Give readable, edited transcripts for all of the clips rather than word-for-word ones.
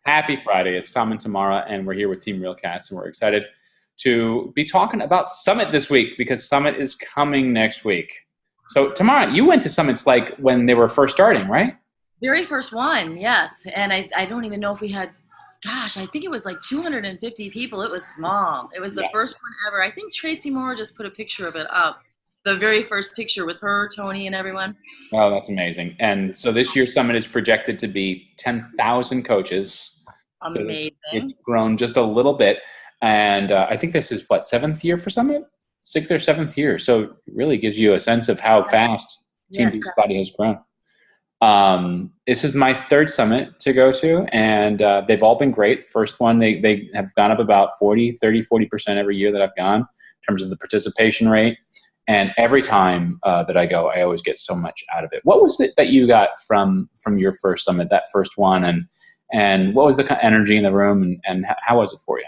Happy Friday. It's Tom and Tamara, and we're here with Team Real Cats, and we're excited to be talking about Summit this week because Summit is coming next week. So, Tamara, you went to Summits like when they were first starting, right? Very first one, yes. And I don't even know if we had, gosh, I think it was like 250 people. It was small. It was the Yeah. first one ever. I think Tracy Moore just put a picture of it up. The very first picture with her, Tony, and everyone. Oh, that's amazing. And so this year's Summit is projected to be 10,000 coaches. Amazing. So it's grown just a little bit. And I think this is, what, seventh year for Summit? Sixth or seventh year. So it really gives you a sense of how fast Team Beachbody has grown. This is my third Summit to go to, and they've all been great. First one, they have gone up about 40% every year that I've gone in terms of the participation rate. And every time that I go, I always get so much out of it. What was it that you got from your first Summit, that first one, and what was the kind of energy in the room, and how was it for you?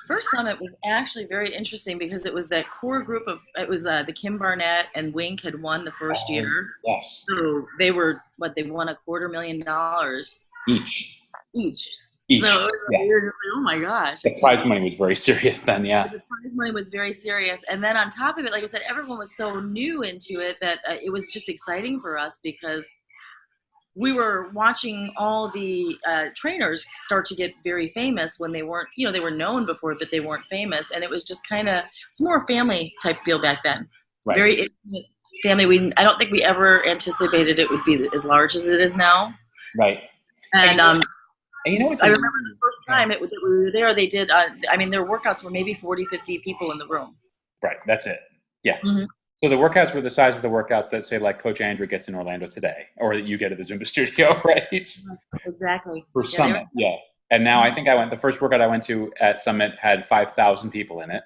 First Summit was actually very interesting because it was that core group of, it was the Kim Barnett and Wink had won the first year. Yes. So they were, they won $250,000 each. So it was we were just like, oh my gosh. The prize money was very serious then, yeah. The prize money was very serious. And then on top of it, like I said, everyone was so new into it that it was just exciting for us because we were watching all the trainers start to get very famous when they weren't, they were known before, but they weren't famous. And it was just it's more a family type feel back then. Right. Very intimate family. I don't think we ever anticipated it would be as large as it is now. Right. And you know what? I remember the first time that we were there, they did, their workouts were maybe 40, 50 people in the room. Right. That's it. Yeah. Mm-hmm. So the workouts were the size of the workouts that, say, like Coach Andrew gets in Orlando today, or that you get at the Zumba studio, right? Exactly. For Summit, yeah. And now I think the first workout I went to at Summit had 5,000 people in it,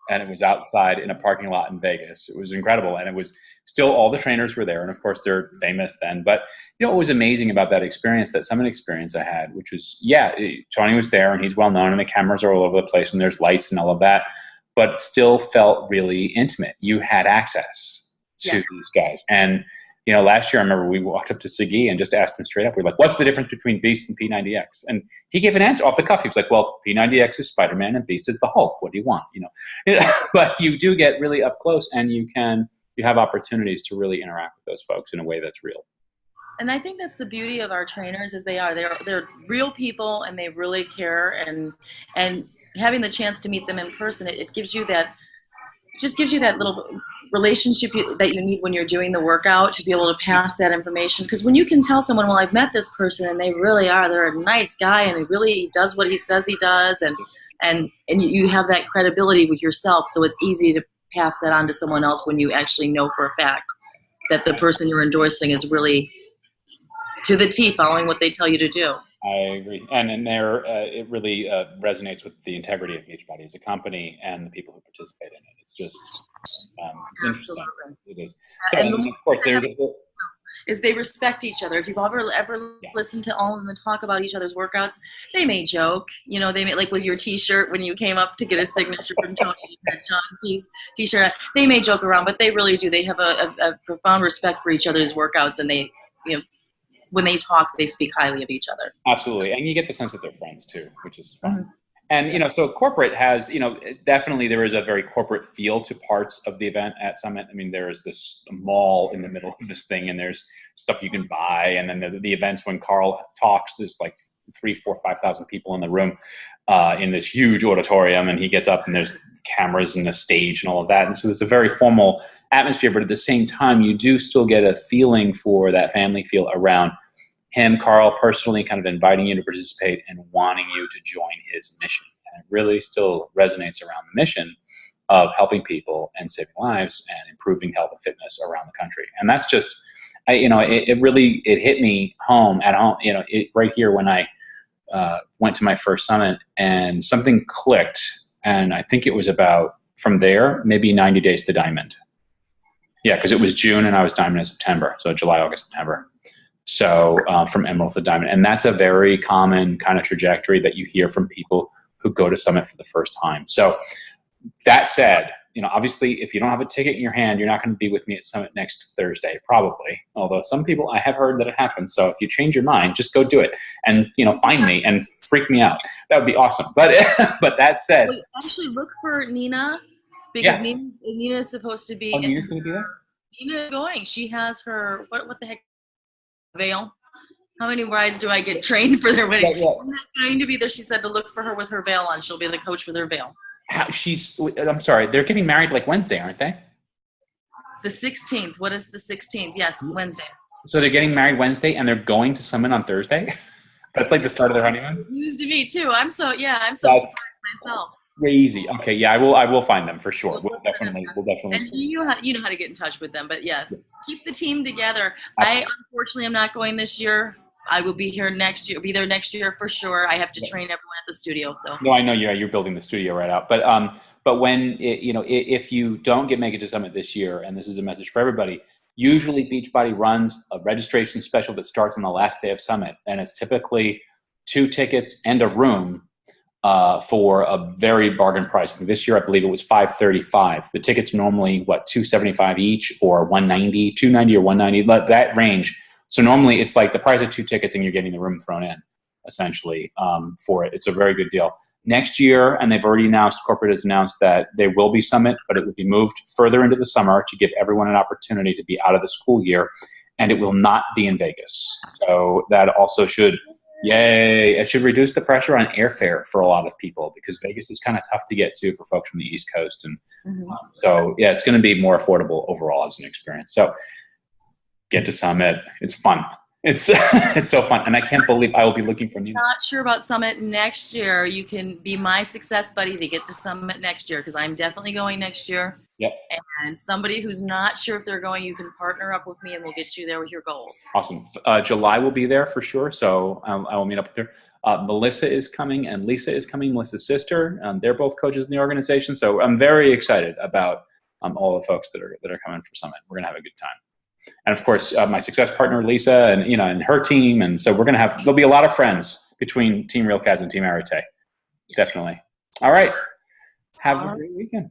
and it was outside in a parking lot in Vegas. It was incredible, and it was still all the trainers were there, and of course they're famous then. But what was amazing about that experience, that Summit experience I had, which was, Tony was there, and he's well known, and the cameras are all over the place, and there's lights and all of that. But still felt really intimate. You had access to these guys. And, last year I remember we walked up to Sagi and just asked him straight up, we're like, what's the difference between Beast and P90X? And he gave an answer off the cuff. He was like, well, P90X is Spider-Man and Beast is the Hulk. What do you want? But you do get really up close, and you have opportunities to really interact with those folks in a way that's real. And I think that's the beauty of our trainers is they're real people, and they really care, and having the chance to meet them in person, it gives you that little relationship that you need when you're doing the workout to be able to pass that information. Because when you can tell someone, well, I've met this person and they're a nice guy and he really does what he says he does, and you have that credibility with yourself, so it's easy to pass that on to someone else when you actually know for a fact that the person you're endorsing is really to the T following what they tell you to do. I agree. And it really resonates with the integrity of Beachbody as a company and the people who participate in it. It's just absolutely. It is. So, and of course, is they respect each other. If you've ever listened to all of them talk about each other's workouts, they may joke. They may, like with your T-shirt when you came up to get a signature from Tony, that John T-shirt. They may joke around, but they really do. They have a profound respect for each other's workouts, and they, when they talk, they speak highly of each other. Absolutely. And you get the sense that they're friends too, which is fun. Mm-hmm. And, so corporate has, definitely there is a very corporate feel to parts of the event at Summit. I mean, there is this mall in the middle of this thing, and there's stuff you can buy. And then the events when Carl talks, there's like 3,000, 4,000, 5,000 people in the room in this huge auditorium, and he gets up and there's cameras and the stage and all of that. And so there's a very formal atmosphere, but at the same time, you do still get a feeling for that family feel around him, Carl, personally kind of inviting you to participate and wanting you to join his mission. And it really still resonates around the mission of helping people and saving lives and improving health and fitness around the country. And that's just, it hit me at home, right here when I went to my first Summit, and something clicked. And I think it was about, from there, maybe 90 days to Diamond. Yeah, because it was June and I was Diamond in September. So July, August, September. So from Emerald to Diamond. And that's a very common kind of trajectory that you hear from people who go to Summit for the first time. So that said, obviously if you don't have a ticket in your hand, you're not going to be with me at Summit next Thursday, probably. Although some people, I have heard that it happens. So if you change your mind, just go do it and, find me and freak me out. That would be awesome. But, but that said. Wait, actually look for Nina, because Yeah. Nina is supposed to be. Oh, Nina's going to be there? Nina is going. She has her, what the heck, veil? How many brides do I get trained for their wedding? Yeah. Nina's going to be there. She said to look for her with her veil on. She'll be the coach with her veil. I'm sorry, they're getting married like Wednesday, aren't they? The 16th. What is the 16th? Yes, Wednesday. So they're getting married Wednesday and they're going to Summit on Thursday? That's like the start of their honeymoon? News to me too. I'm so surprised myself. Crazy. Okay, yeah, I will find them for sure. We'll definitely. And you know how to get in touch with them, but yeah, keep the team together. I unfortunately am not going this year. I will be here next year. Be there next year for sure. I have to train everyone at the studio. So no, I know you're building the studio right out. But when if you don't make it to Summit this year, and this is a message for everybody, usually Beachbody runs a registration special that starts on the last day of Summit, and it's typically 2 tickets and a room for a very bargain price. This year, I believe it was $535. The tickets normally $275 each, or $190, $290 or $190, that range. So normally it's like the price of 2 tickets and you're getting the room thrown in, essentially, for it. It's a very good deal. Next year, and they've already announced, corporate has announced that there will be Summit, but it will be moved further into the summer to give everyone an opportunity to be out of the school year, and it will not be in Vegas. So that also should, yay, it should reduce the pressure on airfare for a lot of people, because Vegas is kind of tough to get to for folks from the East Coast. And so, yeah, it's going to be more affordable overall as an experience. So get to Summit. It's fun. It's it's so fun, and I can't believe I will be looking for Nina. Not sure about Summit next year. You can be my success buddy to get to Summit next year, because I'm definitely going next year. Yep. And somebody who's not sure if they're going, you can partner up with me, and we'll get you there with your goals. Awesome. July will be there for sure, so I will meet up with her. Melissa is coming, and Lisa is coming, Melissa's sister. They're both coaches in the organization, so I'm very excited about all the folks that are coming for Summit. We're gonna have a good time. And of course, my success partner, Lisa, and and her team. And so there'll be a lot of friends between Team Real Cats and Team Arete. Yes. Definitely. All right. Have a great weekend.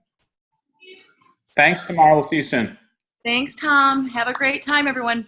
Thanks, Tamara. We'll see you soon. Thanks, Tom. Have a great time, everyone.